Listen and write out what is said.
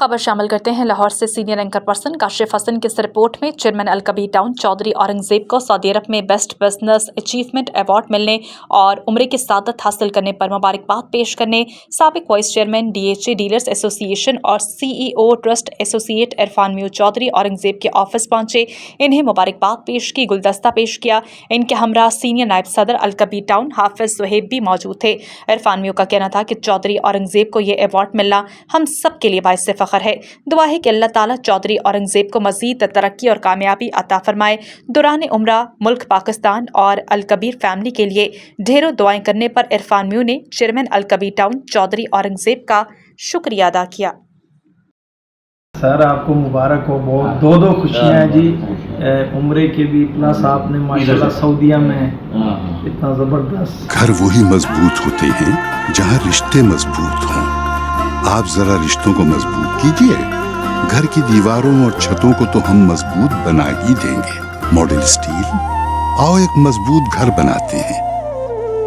खबर शामिल करते हैं लाहौर से। Senior anchor person Kashif Hasan की इस रिपोर्ट में चेयरमैन अलकबीर टाउन चौधरी औरंगजेब को सऊदी अरब में बेस्ट बिजनेस अचीवमेंट अवार्ड मिलने और उम्रे की सादत हासिल करने पर मुबारकबाद पेश करने साबिक vice chairman DHA dealers association और CEO ट्रस्ट एसोसिएट इरफान म्यू चौधरी औरंगजेब के ऑफिस पहुंचे। इन्हें मुबारकबाद पेश की, गुलदस्ता पेश किया। इनके हमरा सीनियर नायब सदर अलकबीर टाउन हाफिज सुहेब भी मौजूद थे। इरफान म्यू का कहना था कि चौधरी औरंगजेब को ये अवार्ड मिलना हम सब के लिए बाइस फख्र है। दुआ है कि अल्लाह ताला चौधरी औरंगजेब को मजीद तरक्की और कामयाबी अता फरमाए। दौरान उम्रा मुल्क पाकिस्तान और अलकबीर फैमिली के लिए ढेरों दुआएं करने पर इरफान म्यू ने चेयरमैन अलकबीर टाउन चौधरी औरंगजेब का शुक्रिया अदा किया। सर आपको मुबारक हो, बहुत दो खुशियाँ हैं जी। उम्रे के भी प्लस आपने माशाल्लाह सऊदीया में इतना ज़बरदस्त। घर वही मजबूत होते हैं जहाँ रिश्ते मजबूत हों। आप जरा रिश्तों को मजबूत कीजिए। घर की दीवारों और छतों को तो हम मजबूत बना ही देंगे। मॉडल स्टील, आओ एक मजबूत घर बनाते हैं।